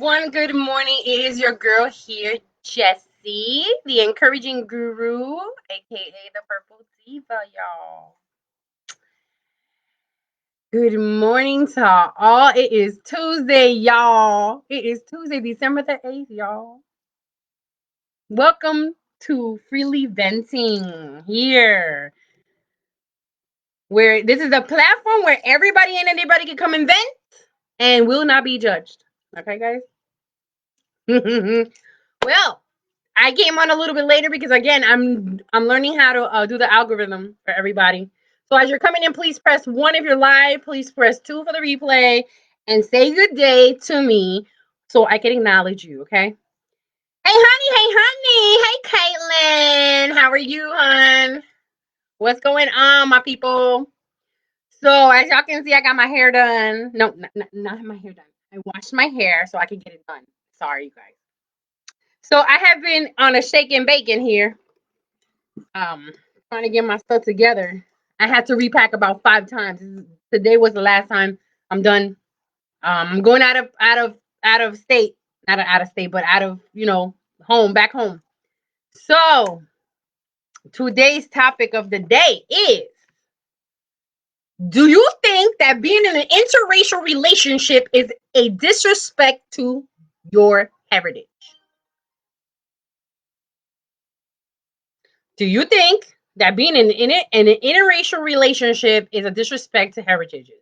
everyone. Good morning. It is your girl here, Jessie, the encouraging guru, aka the Purple Diva, y'all. Good morning to all. It is Tuesday, y'all. It is Tuesday, December the 8th, y'all. Welcome to FreelyVenting here, where this is a platform where everybody and anybody can come and vent and will not be judged. Okay, guys? Well, I came on a little bit later because again, I'm learning how to do the algorithm for everybody. So as you're coming in, please press 1 if you're live. Please press 2 for the replay, and say good day to me so I can acknowledge you. Okay? Hey, honey. Hey, Caitlin. How are you, hon? What's going on, my people? So as y'all can see, I got my hair done. No, not my hair done. I washed my hair so I could get it done. Sorry, you guys. So I have been on a shake and bake in here, trying to get my stuff together. I had to repack about 5 times. Today was the last time I'm done. I'm going out of state, not out of state, but out of home, back home. So today's topic of the day is: do you think that being in an interracial relationship is a disrespect to your heritage? Do you think that being in an interracial relationship is a disrespect to heritages?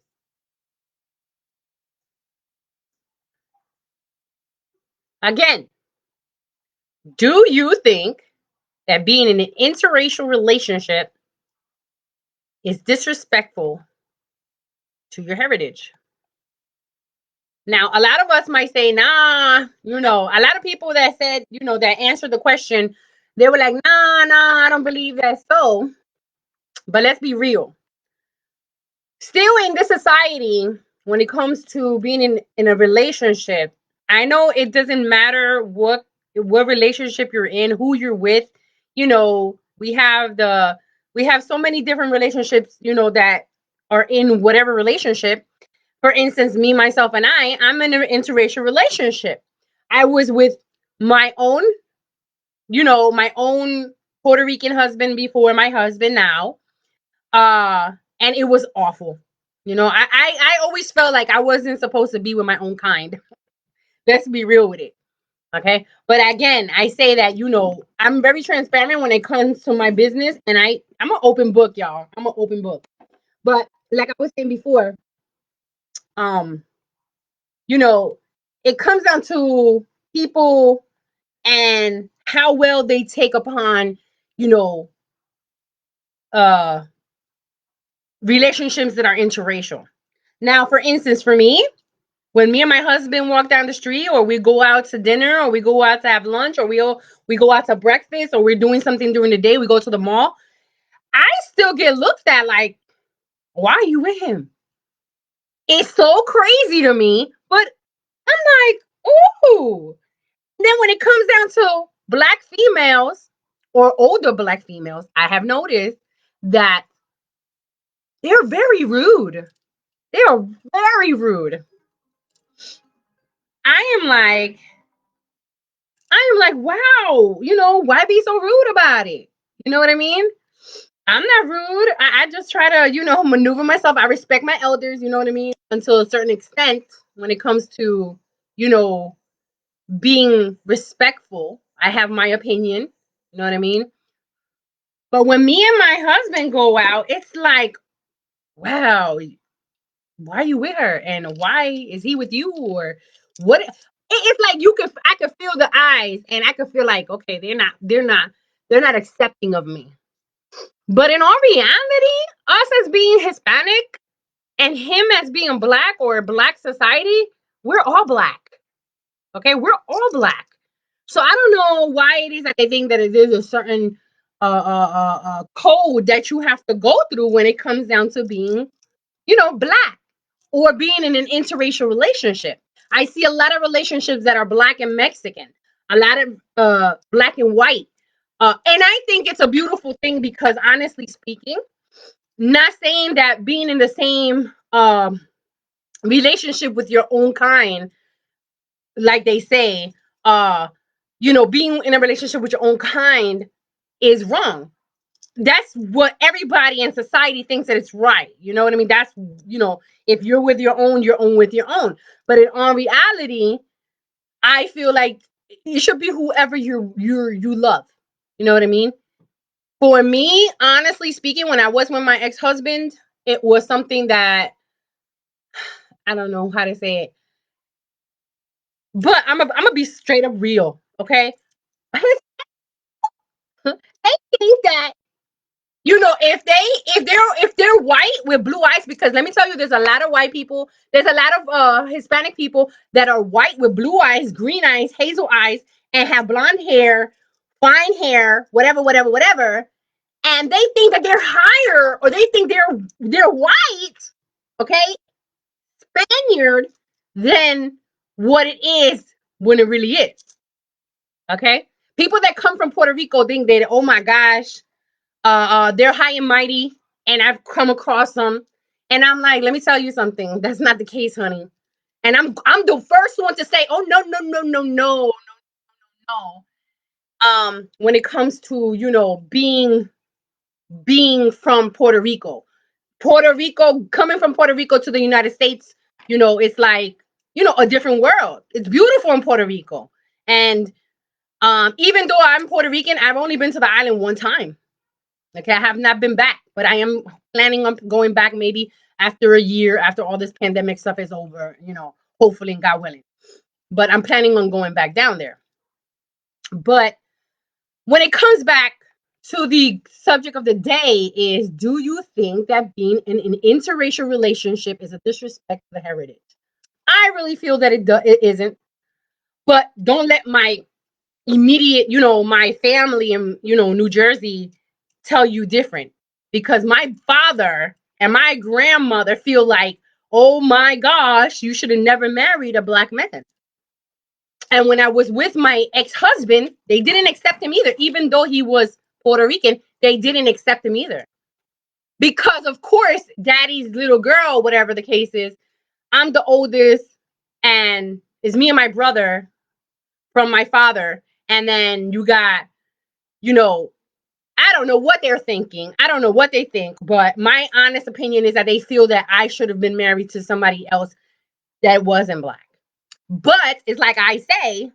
Again, do you think that being in an interracial relationship is disrespectful to your heritage? Now, a lot of us might say, nah, a lot of people that said, that answered the question, they were like, nah, I don't believe that's so. But let's be real. Still in this society, when it comes to being in a relationship, I know it doesn't matter what relationship you're in, who you're with. We have so many different relationships, that are in whatever relationship. For instance, me, myself, and I'm in an interracial relationship. I was with my own, my own Puerto Rican husband before my husband now. And it was awful. I always felt like I wasn't supposed to be with my own kind. Let's be real with it. Okay. But again, I say that, I'm very transparent when it comes to my business, and I'm an open book, y'all. I'm an open book. But like I was saying before, um, it comes down to people and how well they take upon, uh relationships that are interracial. Now, for instance, for me, when me and my husband walk down the street, or we go out to dinner, or we go out to have lunch, or we go out to breakfast, or we're doing something during the day, we go to the mall, I still get looked at like, why are you with him? It's so crazy to me, but I'm like, ooh. And then when it comes down to Black females or older Black females, I have noticed that they're very rude. They are very rude. I am like, wow, why be so rude about it? You know what I mean? I'm not rude. I just try to, maneuver myself. I respect my elders, you know what I mean? Until a certain extent, when it comes to, being respectful. I have my opinion, you know what I mean? But when me and my husband go out, it's like, wow, why are you with her? And why is he with you? Or what? It's like I could feel the eyes, and I could feel like, okay, they're not accepting of me. But in all reality, us as being Hispanic and him as being Black or Black society, we're all Black. Okay, we're all Black. So I don't know why it is that they think that it is a certain code that you have to go through when it comes down to being, Black or being in an interracial relationship. I see a lot of relationships that are Black and Mexican, a lot of Black and white. And I think it's a beautiful thing because, honestly speaking, not saying that being in the same relationship with your own kind like they say, being in a relationship with your own kind is wrong. That's what everybody in society thinks that it's right. You know what I mean? That's, if you're with your own, you're on with your own. But in all reality, I feel like it should be whoever you love. You know what I mean? For me, honestly speaking, when I was with my ex-husband, it was something that I don't know how to say it, but I'm gonna be straight up real, okay? I think that if they're white with blue eyes, because let me tell you, there's a lot of white people, there's a lot of Hispanic people that are white with blue eyes, green eyes, hazel eyes, and have blonde hair, fine hair, whatever, whatever, whatever, and they think that they're higher, or they think they're white, okay, Spaniard, than what it is when it really is. Okay, people that come from Puerto Rico think that, oh my gosh, they're high and mighty, and I've come across them, and I'm like, let me tell you something, that's not the case, honey. And I'm the first one to say, oh no, no, no, no, no, no. When it comes to being from Puerto Rico, coming from Puerto Rico to the United States, it's like, a different world. It's beautiful in Puerto Rico, and even though I'm Puerto Rican, I've only been to the island one time. Okay, I have not been back, but I am planning on going back maybe after a year, after all this pandemic stuff is over, hopefully, and God willing. But I'm planning on going back down there. But when it comes back to the subject of the day is, do you think that being in an interracial relationship is a disrespect to the heritage? I really feel that it isn't. But don't let my immediate, my family in, New Jersey tell you different, because my father and my grandmother feel like, oh my gosh, you should have never married a black man. And when I was with my ex-husband, they didn't accept him either. Even though he was Puerto Rican, they didn't accept him either. Because of course, daddy's little girl, whatever the case is, I'm the oldest, and it's me and my brother from my father. And then you got, I don't know what they're thinking. I don't know what they think, but my honest opinion is that they feel that I should have been married to somebody else that wasn't black. But it's like I say,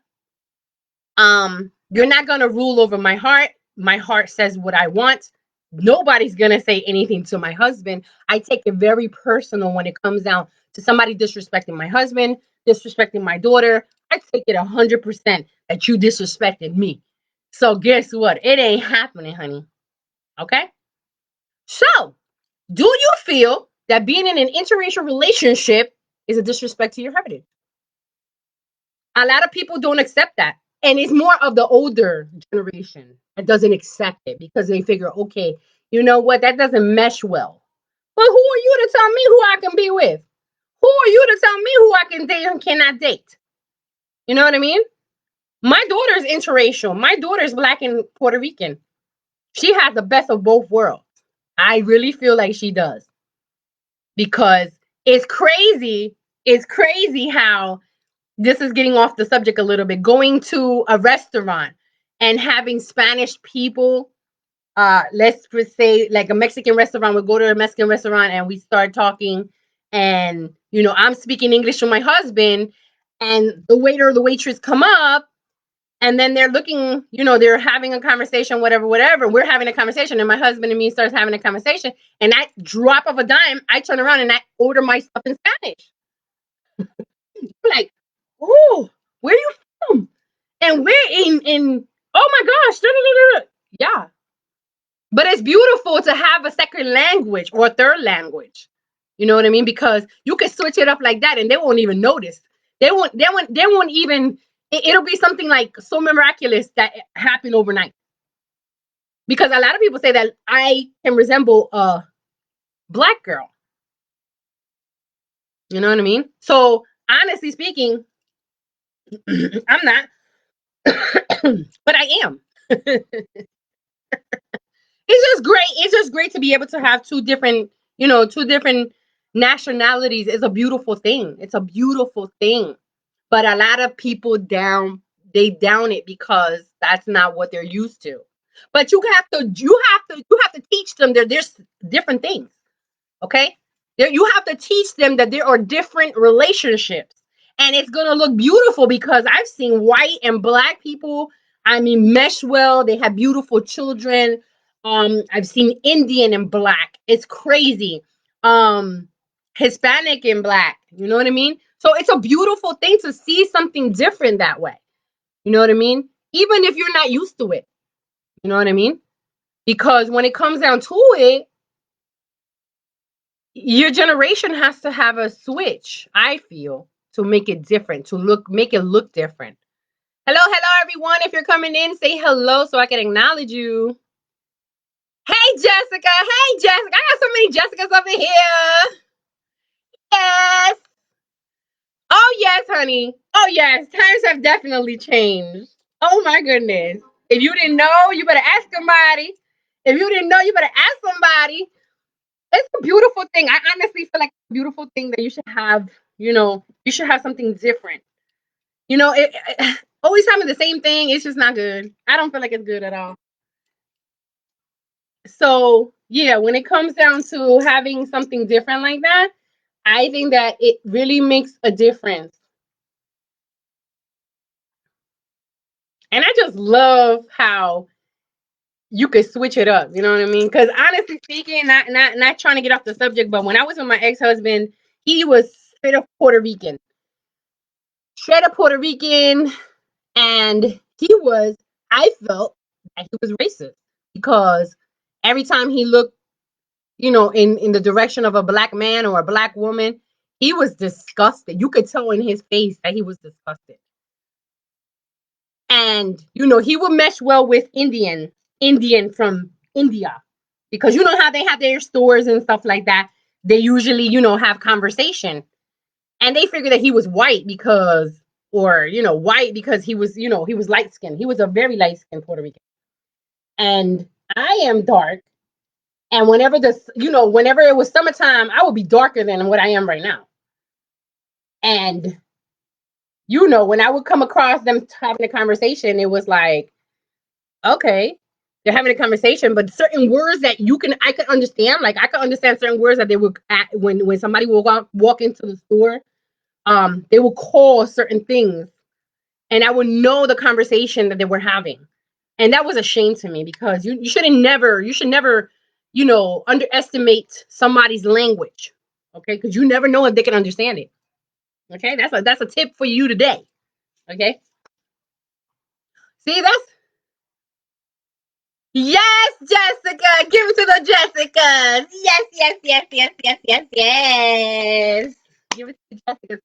you're not gonna rule over my heart. My heart says what I want. Nobody's gonna say anything to my husband. I take it very personal when it comes down to somebody disrespecting my husband, disrespecting my daughter. I take it 100% that you disrespected me. So guess what? It ain't happening, honey. Okay? So, do you feel that being in an interracial relationship is a disrespect to your heritage? A lot of people don't accept that. And it's more of the older generation that doesn't accept it, because they figure, okay, you know what, that doesn't mesh well. But who are you to tell me who I can be with? Who are you to tell me who I can date and cannot date? You know what I mean? My daughter is interracial. My daughter is black and Puerto Rican. She has the best of both worlds. I really feel like she does. Because it's crazy. It's crazy how this is getting off the subject a little bit. Going to a restaurant and having Spanish people, let's say like a Mexican restaurant, we'll go to a Mexican restaurant and we start talking, and I'm speaking English to my husband, and the waiter or the waitress come up, and then they're looking, they're having a conversation, whatever, whatever. We're having a conversation, and my husband and me starts having a conversation, and that drop of a dime, I turn around and I order my stuff in Spanish. Like, oh, where are you from? And we're in oh my gosh, yeah. But it's beautiful to have a second language or a third language. You know what I mean? Because you can switch it up like that, and they won't even notice. They won't even. It'll be something like so miraculous that it happened overnight. Because a lot of people say that I can resemble a black girl. You know what I mean? So honestly speaking, I'm not, but I am. It's just great. It's just great to be able to have two different nationalities. Is a beautiful thing. It's a beautiful thing. But a lot of people down it because that's not what they're used to. But you have to teach them that there's different things. Okay? You have to teach them that there are different relationships. And it's gonna look beautiful because I've seen white and black people, I mean, mesh well. They have beautiful children. I've seen Indian and black. It's crazy. Hispanic and black. You know what I mean? So it's a beautiful thing to see something different that way. You know what I mean? Even if you're not used to it. You know what I mean? Because when it comes down to it, your generation has to have a switch, I feel, to make it different, to make it look different. Hello, everyone. If you're coming in, say hello so I can acknowledge you. Hey, Jessica. Hey, Jessica. I got so many Jessicas over here. Yes. Oh, yes, honey. Oh, yes. Times have definitely changed. Oh, my goodness. If you didn't know, you better ask somebody. If you didn't know, you better ask somebody. It's a beautiful thing. I honestly feel like it's a beautiful thing that you should have, you should have something different. Always having the same thing, it's just not good. I don't feel like it's good at all. So, yeah, when it comes down to having something different like that, I think that it really makes a difference. And I just love how you could switch it up. You know what I mean? Because honestly speaking, not trying to get off the subject, but when I was with my ex-husband, he was straight up Puerto Rican. Straight up Puerto Rican. And I felt that he was racist because every time he looked, in the direction of a black man or a black woman, he was disgusted. You could tell in his face that he was disgusted. And, he would mesh well with Indian from India because you know how they have their stores and stuff like that. They usually, have conversation. And they figured that he was white because he was, he was light skinned. He was a very light skinned Puerto Rican. And I am dark. And whenever it was summertime, I would be darker than what I am right now. And, when I would come across them having a conversation, it was like, okay, they're having a conversation, but certain words that I could understand. Like I could understand certain words that they would, when somebody will walk into the store, they will call certain things and I would know the conversation that they were having. And that was a shame to me because you should never, underestimate somebody's language. Okay. Cause you never know if they can understand it. Okay. That's a tip for you today. Okay. See, yes, Jessica. Give it to the Jessicas. Yes. Give it to Jessica.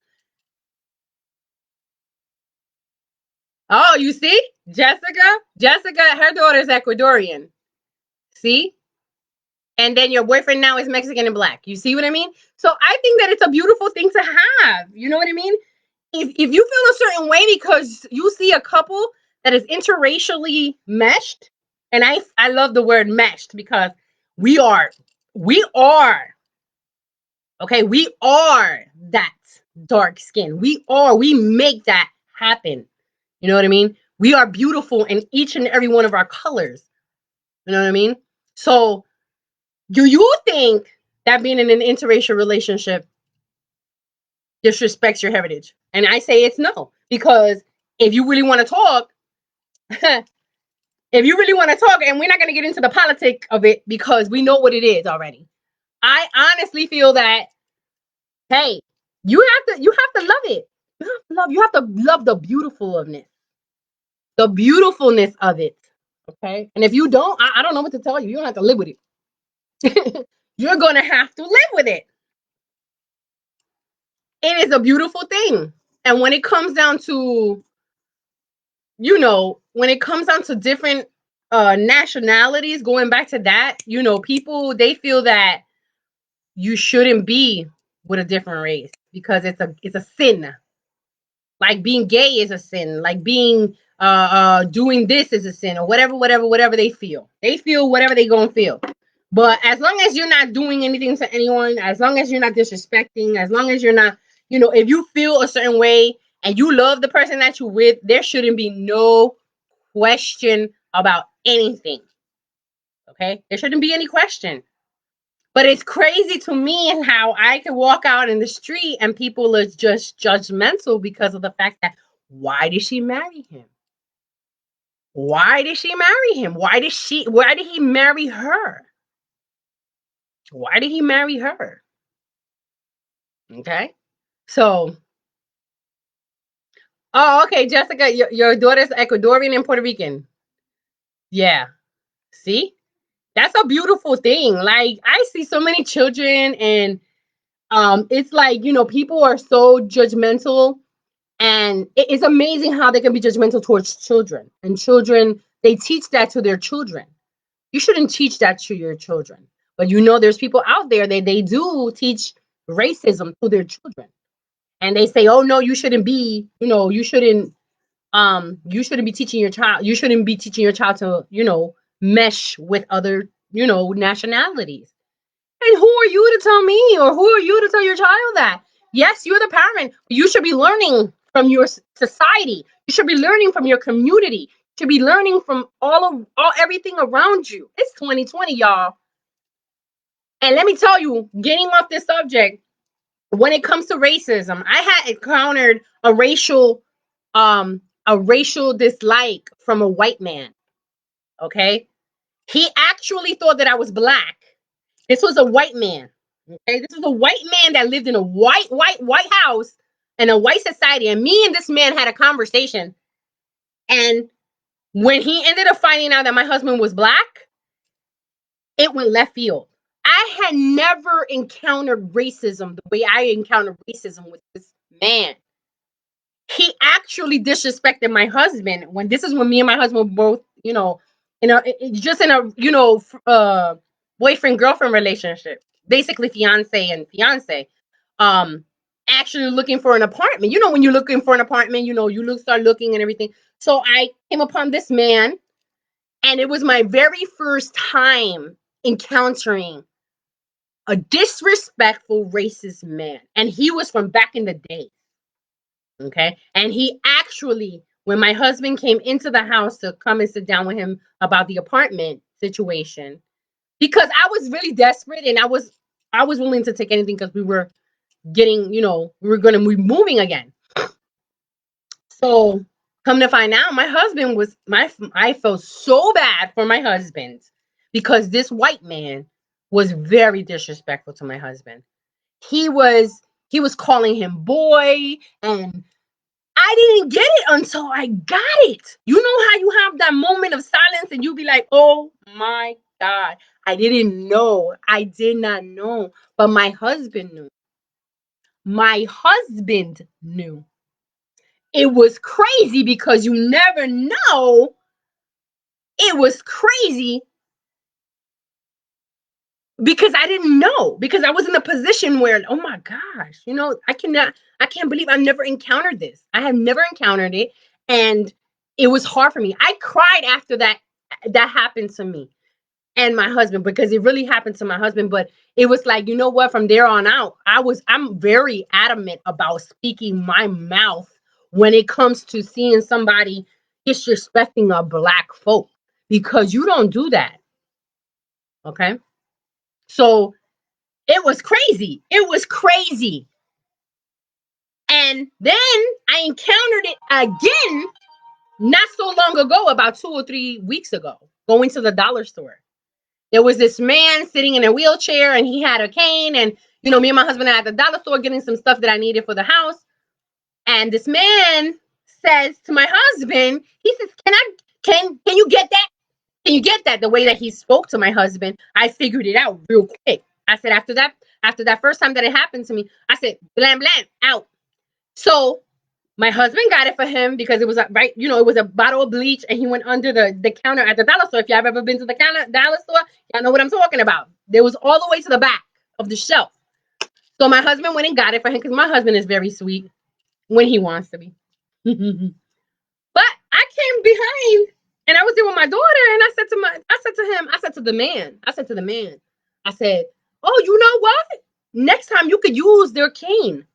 Oh, you see? Jessica, her daughter is Ecuadorian. See? And then your boyfriend now is Mexican and black. You see what I mean? So I think that it's a beautiful thing to have. You know what I mean? If you feel a certain way because you see a couple that is interracially meshed, and I love the word meshed because we are, okay, we are that dark skin. We make that happen. You know what I mean? We are beautiful in each and every one of our colors. You know what I mean? So, do you think that being in an interracial relationship disrespects your heritage? And I say it's no, because if you really want to talk, and we're not going to get into the politics of it because we know what it is already. I honestly feel that, hey, you have to love it. You have to love the beautifulness of it. Okay. And if you don't, I don't know what to tell you. You don't have to live with it. You're going to have to live with it. It is a beautiful thing. And when it comes down to, different nationalities, going back to that, people, they feel that you shouldn't be with a different race because it's a sin. Like being gay is a sin. Like being doing this is a sin, or whatever they feel. They feel whatever they gonna feel. But as long as you're not doing anything to anyone, as long as you're not disrespecting, as long as you're not, if you feel a certain way and you love the person that you're with, there shouldn't be no question about anything. Okay? There shouldn't be any question. But it's crazy to me how I can walk out in the street and people are just judgmental because of the fact that, why did she marry him? Why did she marry him? Why did he marry her? Why did he marry her? Okay? So, oh, okay, Jessica, your daughter's Ecuadorian and Puerto Rican. Yeah. See? That's a beautiful thing. Like, I see so many children, and it's like, people are so judgmental, and it's amazing how they can be judgmental towards children. And children, they teach that to their children. You shouldn't teach that to your children. But there's people out there that they do teach racism to their children. And they say, oh no, you shouldn't be, you shouldn't be teaching your child, to, mesh with other, nationalities. And who are you to tell me, or who are you to tell your child that? Yes, you're the parent. You should be learning from your society. You should be learning from your community. You should be learning from everything around you. It's 2020, y'all. And let me tell you, getting off this subject, when it comes to racism, I had encountered a racial dislike from a white man. Okay? He actually thought that I was black. This was a white man. Okay? This was a white man that lived in a white house in a white society. And me and this man had a conversation. And when he ended up finding out that my husband was black, it went left field. I had never encountered racism the way I encountered racism with this man. He actually disrespected my husband when me and my husband were both, just in a, boyfriend girlfriend relationship, basically fiance and fiance, actually looking for an apartment. When you're looking for an apartment, start looking and everything. So I came upon this man, and it was my very first time encountering a disrespectful racist man, and he was from back in the day. Okay. And he actually, when my husband came into the house to come and sit down with him about the apartment situation, because I was really desperate, and I was willing to take anything, because we were getting, we were going to be moving again. So come to find out, my husband I felt so bad for my husband, because this white man was very disrespectful to my husband. He was calling him boy, and I didn't get it until I got it. You know how you have that moment of silence and you be like, oh my God, I didn't know. I did not know. But my husband knew. My husband knew. It was crazy, because you never know. It was crazy because I didn't know, because I was in a position where, oh my gosh, I can't believe I've never encountered this. I have never encountered it. And it was hard for me. I cried after that happened to me and my husband, because it really happened to my husband. But it was like, you know what, from there on out, I'm very adamant about speaking my mouth when it comes to seeing somebody disrespecting a black folk, because you don't do that. Okay. So it was crazy. It was crazy. And then I encountered it again not so long ago, about 2 or 3 weeks ago, going to the dollar store. There was this man sitting in a wheelchair, and he had a cane. And, me and my husband are at the dollar store getting some stuff that I needed for the house. And this man says to my husband, he says, can you get that? Can you get that? The way that he spoke to my husband, I figured it out real quick. I said, after that first time that it happened to me, I said, blam, blam, out. So my husband got it for him, because it was it was a bottle of bleach, and he went under the counter at the dollar store. If y'all have ever been to the dollar store, y'all know what I'm talking about. There was all the way to the back of the shelf. So my husband went and got it for him, because my husband is very sweet when he wants to be. But I came behind, and I was there with my daughter, and I said to the man, I said, oh, you know what? Next time you could use their cane.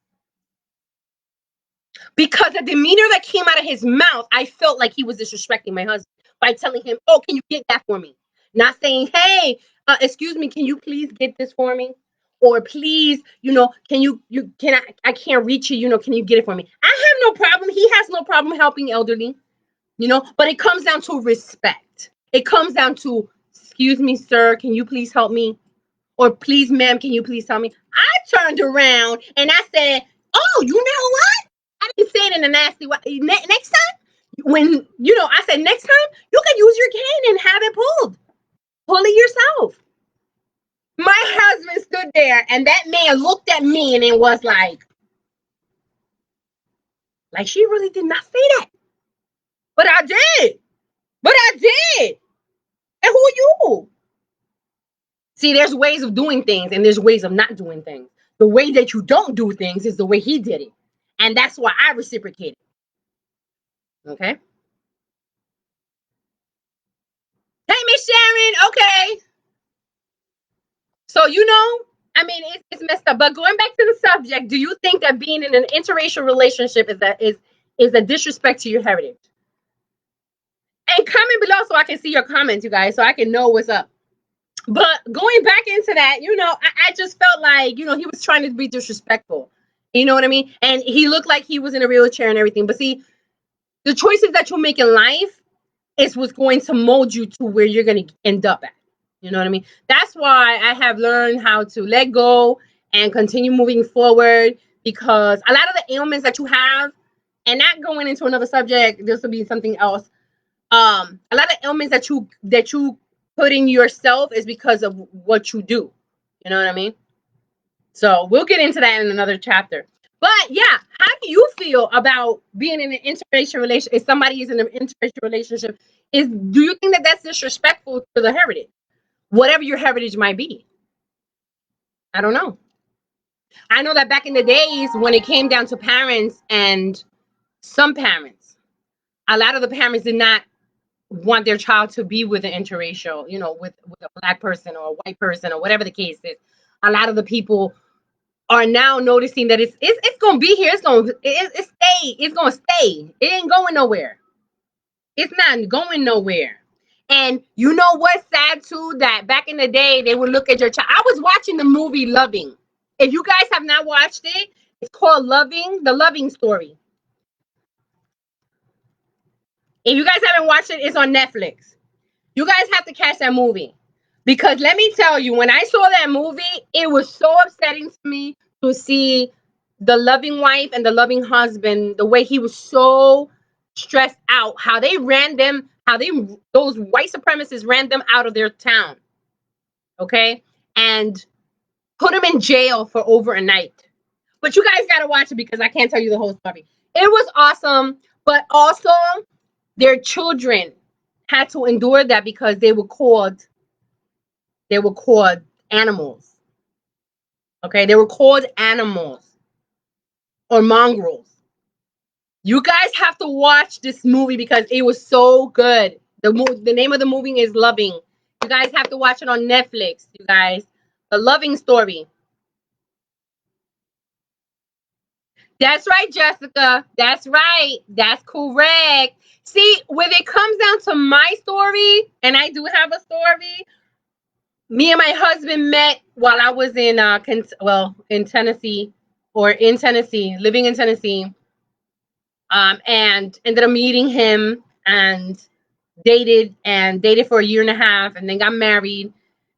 Because the demeanor that came out of his mouth, I felt like he was disrespecting my husband by telling him, oh, can you get that for me? Not saying, hey, excuse me, can you please get this for me? Or please, I can't reach you, can you get it for me? I have no problem. He has no problem helping elderly, but it comes down to respect. It comes down to, excuse me, sir, can you please help me? Or please, ma'am, can you please tell me? I turned around and I said, oh, you know what? I didn't say it in a nasty way. Next time, I said, next time, you can use your cane and have it pulled. Pull it yourself. My husband stood there and that man looked at me and it was like she really did not say that. But I did. And who are you? See, there's ways of doing things and there's ways of not doing things. The way that you don't do things is the way he did it. And that's why I reciprocated. Okay. Hey, Miss Sharon. Okay. So, it's messed up. But going back to the subject, do you think that being in an interracial relationship is a disrespect to your heritage? And comment below so I can see your comments, you guys, so I can know what's up. But going back into that, I just felt like, he was trying to be disrespectful. You know what I mean? And he looked like he was in a wheelchair and everything. But see, the choices that you make in life is what's going to mold you to where you're going to end up at. You know what I mean? That's why I have learned how to let go and continue moving forward, because a lot of the ailments that you have, and not going into another subject, this will be something else. A lot of ailments that you put in yourself is because of what you do. You know what I mean? So we'll get into that in another chapter. But yeah, how do you feel about being in an interracial relationship? If somebody is in an interracial relationship, do you think that that's disrespectful to the heritage? Whatever your heritage might be. I don't know. I know that back in the days when it came down to parents, and some parents, a lot of the parents did not want their child to be with an interracial, with a black person or a white person or whatever the case is. A lot of the people are now noticing that it's gonna be here. It's gonna stay. It ain't going nowhere. It's not going nowhere. And you know what's sad too? That back in the day, they would look at your child. I was watching the movie Loving. If you guys have not watched it, it's called Loving, the Loving Story. If you guys haven't watched it, it's on Netflix. You guys have to catch that movie. Because let me tell you, when I saw that movie, it was so upsetting to me to see the loving wife and the loving husband, the way he was so stressed out, how those white supremacists ran them out of their town. Okay? And put them in jail for over a night. But you guys got to watch it because I can't tell you the whole story. It was awesome, but also their children had to endure that because they were called animals. Okay, they were called animals or mongrels. You guys have to watch this movie because it was so good. The name of the movie is Loving. You guys have to watch it on Netflix, you guys. The Loving Story. That's right, Jessica. That's right. That's correct. See, when it comes down to my story, and I do have a story, me and my husband met while I was in Tennessee, living in Tennessee, and ended up meeting him and dated for a year and a half, and then got married.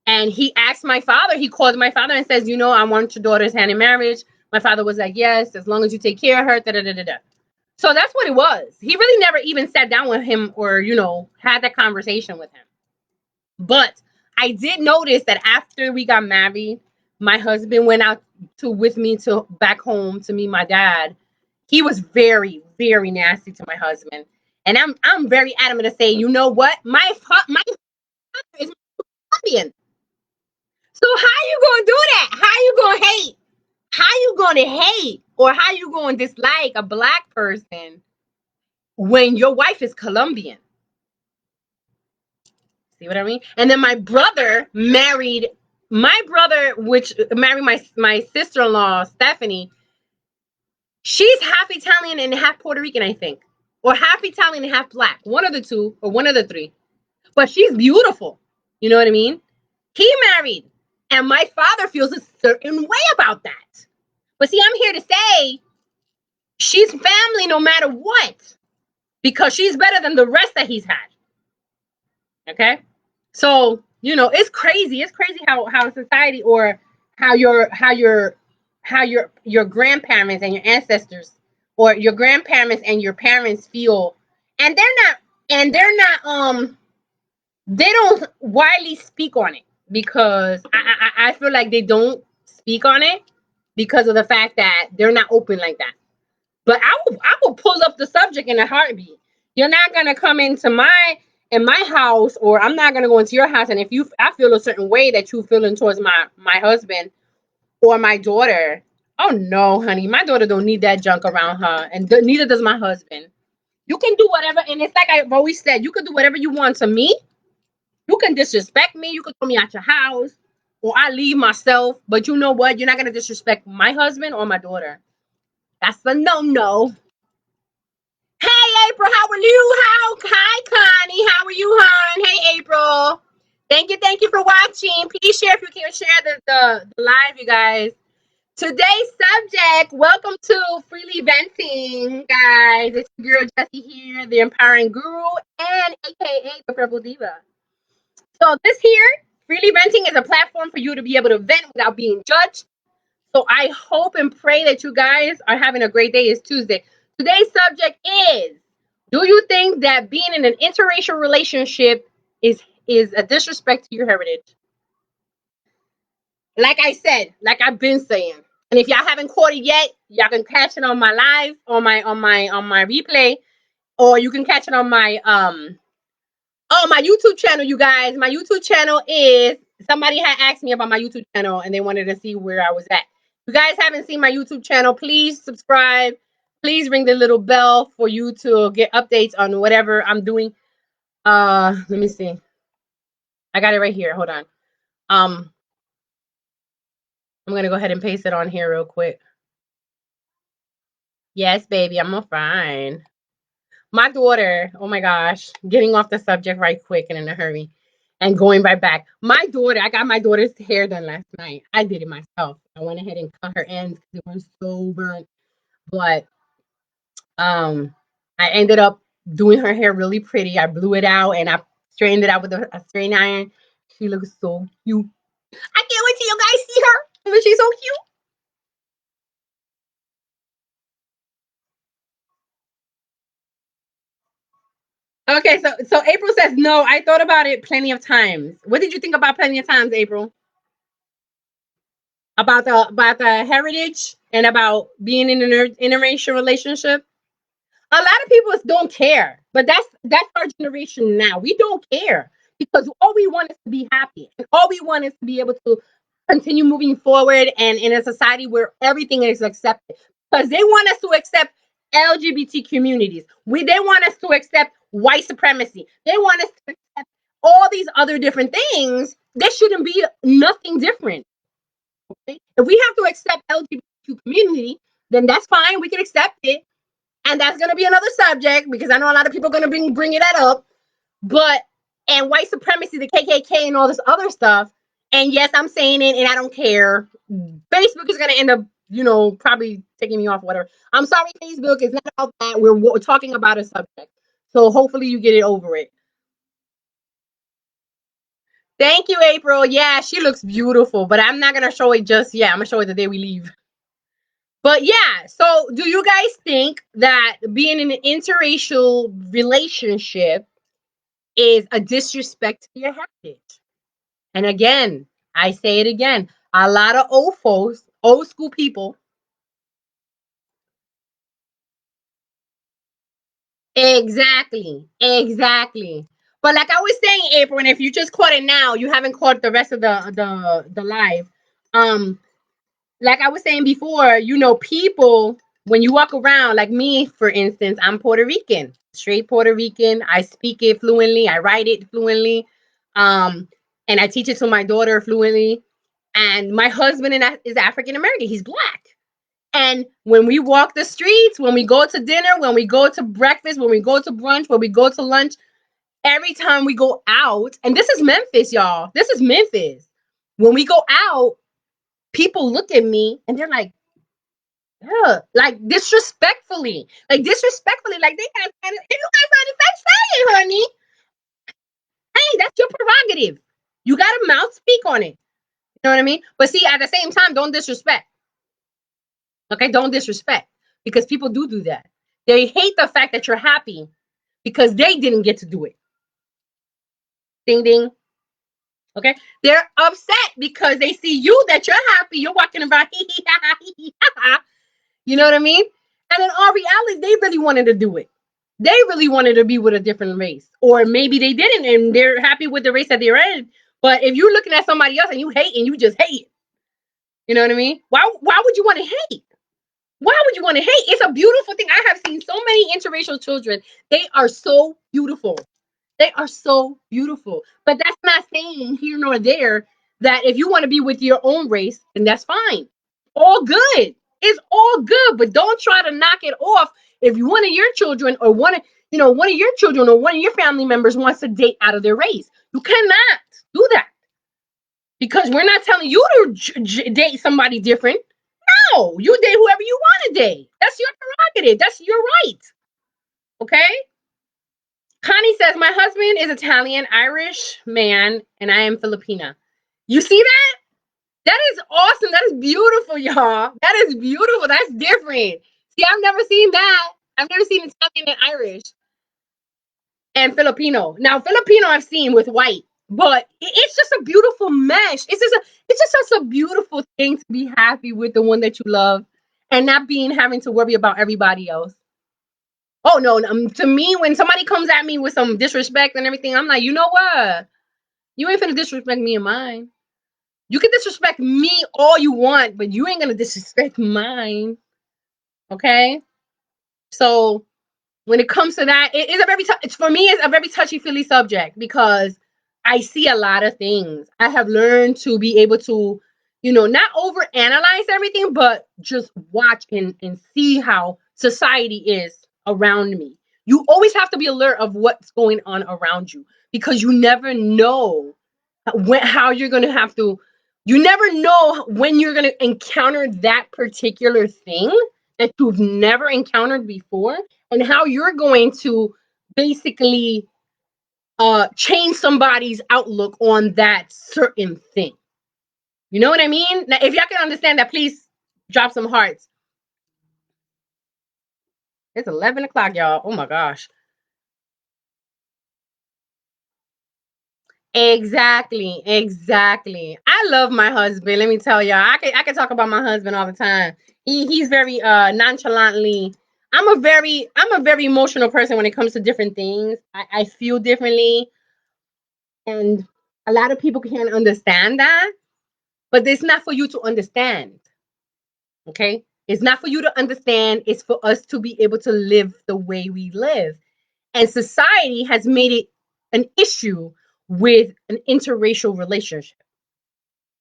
And he called my father and says, I want your daughter's hand in marriage. My father was like, yes, as long as you take care of her. So that's what it was. He really never even sat down with him or, had that conversation with him. But I did notice that after we got married, my husband went out with me to back home to meet my dad. He was very, very nasty to my husband. And I'm very adamant to say, you know what? My father is Colombian. So how you going to do that? How you going to hate? How you going to hate or how you going to dislike a black person when your wife is Colombian? See what I mean? And then my brother, which married my sister-in-law, Stephanie. She's half Italian and half Puerto Rican, I think. Or half Italian and half black. One of the two, or one of the three. But she's beautiful. You know what I mean? He married. And my father feels a certain way about that. But see, I'm here to say she's family no matter what. Because she's better than the rest that he's had. Okay? So, you know, it's crazy. It's crazy how society, or how your grandparents and your ancestors, or your grandparents and your parents feel, and they're not they don't widely speak on it, because I feel like they don't speak on it because of the fact that they're not open like that. But I will pull up the subject in a heartbeat. You're not gonna come into my house, or I'm not gonna go into your house, and if I feel a certain way that you feeling towards my husband or my daughter. Oh no, honey, my daughter don't need that junk around her, and neither does my husband. You can do whatever, and it's like I've always said, you can do whatever you want to me. You can disrespect me. You can throw me out your house, or I leave myself. But you know what? You're not gonna disrespect my husband or my daughter. That's a no. Hey, April, how are you? Hi, Connie. How are you, hon? Hey, April. Thank you for watching. Please share if you can share the live, you guys. Today's subject, welcome to FreelyVenting, guys. It's your girl Jessie here, the empowering guru, and aka the Purple Diva. So this here, FreelyVenting, is a platform for you to be able to vent without being judged. So I hope and pray that you guys are having a great day. It's Tuesday. Today's subject is, do you think that being in an interracial relationship is a disrespect to your heritage? Like I said, like I've been saying. And if y'all haven't caught it yet, y'all can catch it on my live, on my replay, or you can catch it on my my YouTube channel, you guys. My YouTube channel is, somebody had asked me about my YouTube channel and they wanted to see where I was at. If you guys haven't seen my YouTube channel, please subscribe. Please ring the little bell for you to get updates on whatever I'm doing. Let me see. I got it right here. Hold on. I'm gonna go ahead and paste it on here real quick. Yes, baby, I'm fine. My daughter, oh my gosh, getting off the subject right quick and in a hurry and going right back. My daughter, I got my daughter's hair done last night. I did it myself. I went ahead and cut her ends because it was so burnt. But I ended up doing her hair really pretty. I blew it out and I straightened it out with a straight iron. She looks so cute. I can't wait till you guys see her. She's so cute. Okay, so April says no. I thought about it plenty of times. What did you think about plenty of times, April? About the heritage and about being in an interracial relationship? A lot of people don't care, but that's our generation now. We don't care because all we want is to be happy, and all we want is to be able to continue moving forward and in a society where everything is accepted. Because they want us to accept LGBT communities. They want us to accept white supremacy. They want us to accept all these other different things. There shouldn't be nothing different. Okay? If we have to accept LGBTQ community, then that's fine. We can accept it. And that's going to be another subject because I know a lot of people are going to bring it up. But, and white supremacy, the KKK and all this other stuff. And yes, I'm saying it and I don't care. Facebook is going to end up, probably taking me off, whatever. I'm sorry, Facebook. It's not about that. We're talking about a subject. So hopefully you get it over it. Thank you, April. Yeah, she looks beautiful, but I'm not going to show it just yet. I'm going to show it the day we leave. But yeah, so do you guys think that being in an interracial relationship is a disrespect to your heritage? And again, I say it again, a lot of old folks, old school people. Exactly. But like I was saying, April, and if you just caught it now, you haven't caught the rest of the live. Like I was saying before, people, when you walk around, like me, for instance, I'm Puerto Rican, straight Puerto Rican. I speak it fluently. I write it fluently. And I teach it to my daughter fluently. And my husband is African American. He's black. And when we walk the streets, when we go to dinner, when we go to breakfast, when we go to brunch, when we go to lunch, every time we go out, and this is Memphis, y'all. This is Memphis. When we go out, people look at me and they're like, ugh, like disrespectfully. Like disrespectfully. Like they have if you guys find it, say it, honey. Hey, that's your prerogative. You got a mouth, speak on it. You know what I mean? But see, at the same time, don't disrespect. Okay, don't disrespect. Because people do that. They hate the fact that you're happy because they didn't get to do it. Ding ding. Okay, they're upset because they see you that you're happy. You're walking about, you know what I mean? And in all reality, they really wanted to do it. They really wanted to be with a different race, or maybe they didn't, and they're happy with the race that they're in. But if you're looking at somebody else and you hate, and you just hate, you know what I mean? Why would you want to hate? Why would you want to hate? It's a beautiful thing. I have seen so many interracial children. They are so beautiful. They are so beautiful. But that's not saying here nor there that if you want to be with your own race, then that's fine. All good. It's all good. But don't try to knock it off if one of your children or one of your children or one of your family members wants to date out of their race. You cannot do that. Because we're not telling you to date somebody different. No, you date whoever you want to date. That's your prerogative. That's your right. Okay? Connie says, my husband is Italian, Irish man, and I am Filipina. You see that? That is awesome. That is beautiful, y'all. That is beautiful. That's different. See, I've never seen that. I've never seen Italian and Irish and Filipino. Now, Filipino I've seen with white, but it's just a beautiful mesh. It's just such a beautiful thing to be happy with the one that you love and not having to worry about everybody else. Oh no, to me, when somebody comes at me with some disrespect and everything, I'm like, you know what? You ain't finna disrespect me and mine. You can disrespect me all you want, but you ain't gonna disrespect mine. Okay? So when it comes to that, it is a very for me, it's a very touchy-feely subject because I see a lot of things. I have learned to be able to, not overanalyze everything, but just watch and see how society is around me. You always have to be alert of what's going on around you because you never know how you're going to have to. You never know when you're going to encounter that particular thing that you've never encountered before and how you're going to basically change somebody's outlook on that certain thing. You know what I mean? Now, if y'all can understand that, please drop some hearts. It's 11 o'clock, y'all. Oh my gosh. Exactly. I love my husband. Let me tell y'all. I can talk about my husband all the time. He's very nonchalantly. I'm a very emotional person when it comes to different things. I feel differently, and a lot of people can't understand that. But it's not for you to understand. Okay? It's not for you to understand. It's for us to be able to live the way we live. And society has made it an issue with an interracial relationship.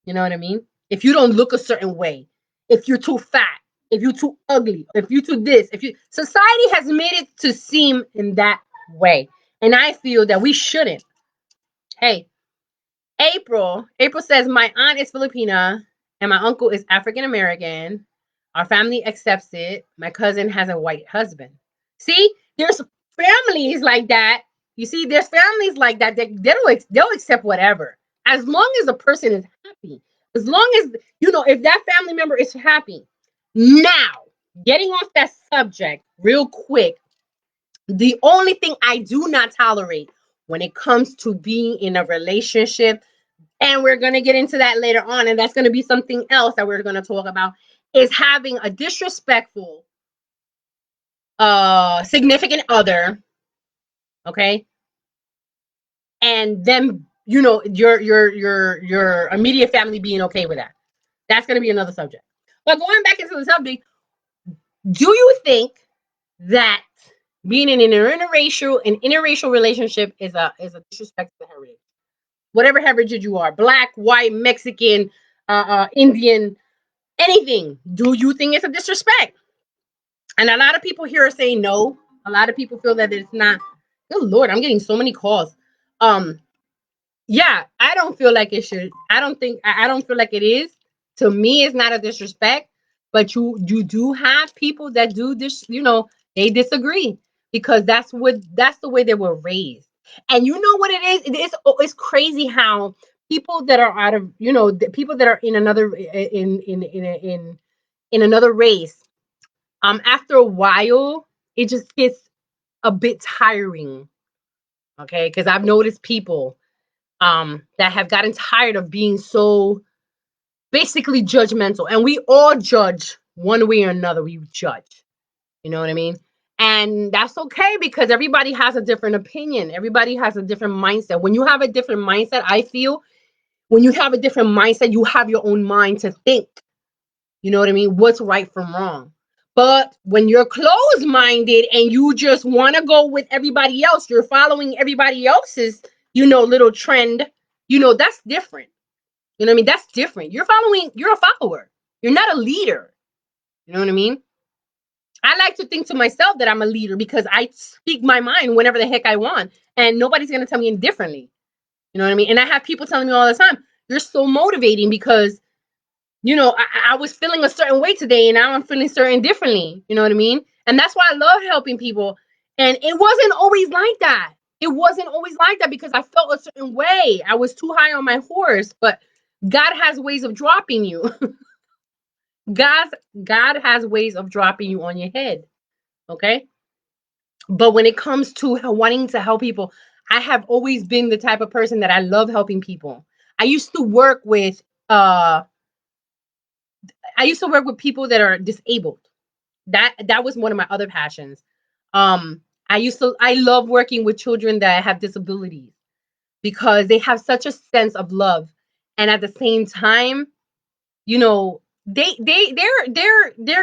You know what I mean? If you don't look a certain way, if you're too fat, if you're too ugly, if you're too this, society has made it to seem in that way. And I feel that we shouldn't. Hey, April says, my aunt is Filipina and my uncle is African American. Our family accepts it. My cousin has a white husband. See, there's families like that. You see, there's families like that they'll accept whatever. As long as the person is happy. As long as, if that family member is happy. Now, getting off that subject real quick, the only thing I do not tolerate when it comes to being in a relationship, and we're going to get into that later on, and that's going to be something else that we're going to talk about, is having a disrespectful significant other, okay, and then your immediate family being okay with that. That's going to be another subject. But going back into the subject, do you think that being in an interracial relationship is a disrespect to heritage? Whatever heritage you are, black, white, Mexican, Indian, anything. Do you think it's a disrespect? And a lot of people here are saying no. A lot of people feel that it's not. Good Lord, I'm getting so many calls. Um, yeah, I don't feel like it should. I don't feel like it is. To me, it's not a disrespect, but you do have people that do this, they disagree because that's the way they were raised. And you know what it is? It's crazy how people that are out of, the people that are in another in another race, after a while, it just gets a bit tiring. Okay, because I've noticed people that have gotten tired of being so basically judgmental, and we all judge one way or another. We judge, you know what I mean? And that's okay because everybody has a different opinion. Everybody has a different mindset. When you have a different mindset, I feel when you have a different mindset, you have your own mind to think. You know what I mean? What's right from wrong. But when you're closed minded and you just want to go with everybody else, you're following everybody else's, little trend, that's different. You know what I mean? That's different. You're a follower. You're not a leader. You know what I mean? I like to think to myself that I'm a leader because I speak my mind whenever the heck I want. And nobody's going to tell me any differently. You know what I mean? And I have people telling me all the time, you're so motivating because I was feeling a certain way today and now I'm feeling certain differently. You know what I mean? And that's why I love helping people. And it wasn't always like that. It wasn't always like that because I felt a certain way. I was too high on my horse, but God has ways of dropping you. God, God has ways of dropping you on your head. Okay. But when it comes to wanting to help people, I have always been the type of person that I love helping people. I used to work with uh I used to work with people that are disabled. That was one of my other passions. I love working with children that have disabilities because they have such a sense of love, and at the same time, you know, they're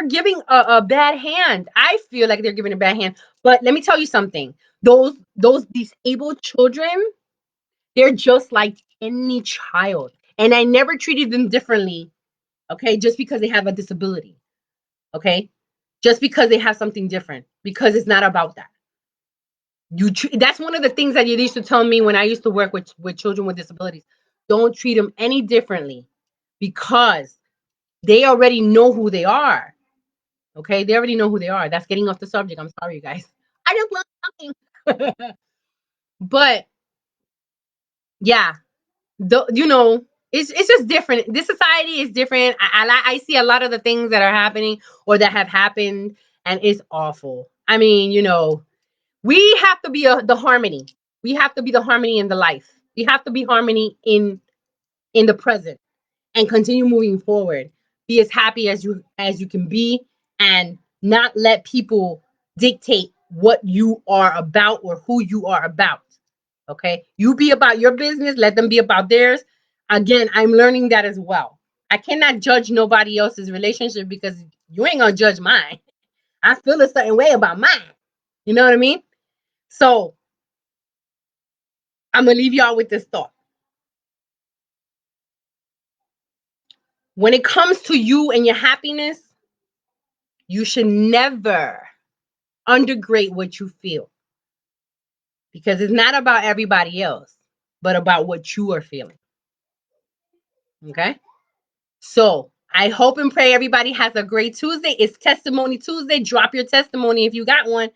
giving a bad hand. I feel like they're giving a bad hand. But let me tell you something. Those disabled children, they're just like any child, and I never treated them differently. Okay, just because they have a disability. Okay, just because they have something different, because it's not about that. That's one of the things that you used to tell me when I used to work with children with disabilities. Don't treat them any differently because they already know who they are. Okay, they already know who they are. That's getting off the subject. I'm sorry, you guys. I just love talking. But yeah, it's just different. This society is different. I see a lot of the things that are happening or that have happened, and it's awful. I mean, we have to be the harmony. We have to be the harmony in the life. We have to be harmony in the present and continue moving forward. Be as happy as you can be and not let people dictate what you are about or who you are about. Okay? You be about your business, let them be about theirs. Again, I'm learning that as well. I cannot judge nobody else's relationship because you ain't gonna judge mine. I feel a certain way about mine. You know what I mean? So I'm gonna leave y'all with this thought. When it comes to you and your happiness, you should never undergrade what you feel because it's not about everybody else, but about what you are feeling. Okay? So I hope and pray everybody has a great Tuesday. It's Testimony Tuesday. Drop your testimony if you got one.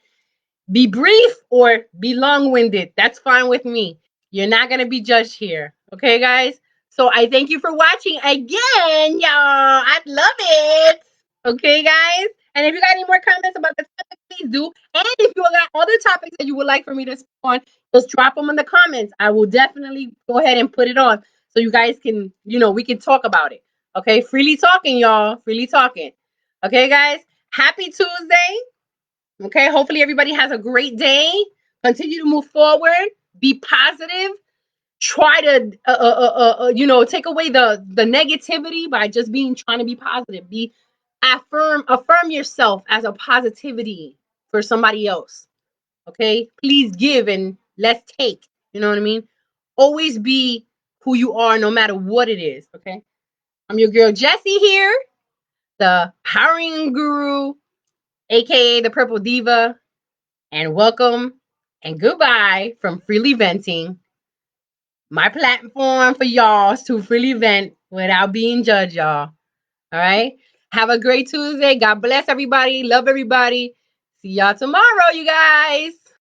Be brief or be long-winded. That's fine with me. You're not going to be judged here. Okay, guys? So I thank you for watching again, y'all. I love it. Okay, guys? And if you got any more comments about the topic, please do. And if you got other topics that you would like for me to speak on, just drop them in the comments. I will definitely go ahead and put it on so you guys can, we can talk about it. Okay? Freely talking, y'all. Freely talking. Okay, guys? Happy Tuesday. Okay, hopefully everybody has a great day. Continue to move forward. Be positive. Try to, take away the negativity by just trying to be positive. Affirm yourself as a positivity for somebody else. Okay, please give and let's take. You know what I mean? Always be who you are, no matter what it is. Okay, I'm your girl Jessie here. the Powering Guru, aka the Purple Diva, and welcome and goodbye from Freely Venting, my platform for y'all to freely vent without being judged, y'all. All right. Have a great Tuesday. God bless everybody. Love everybody. See y'all tomorrow, you guys.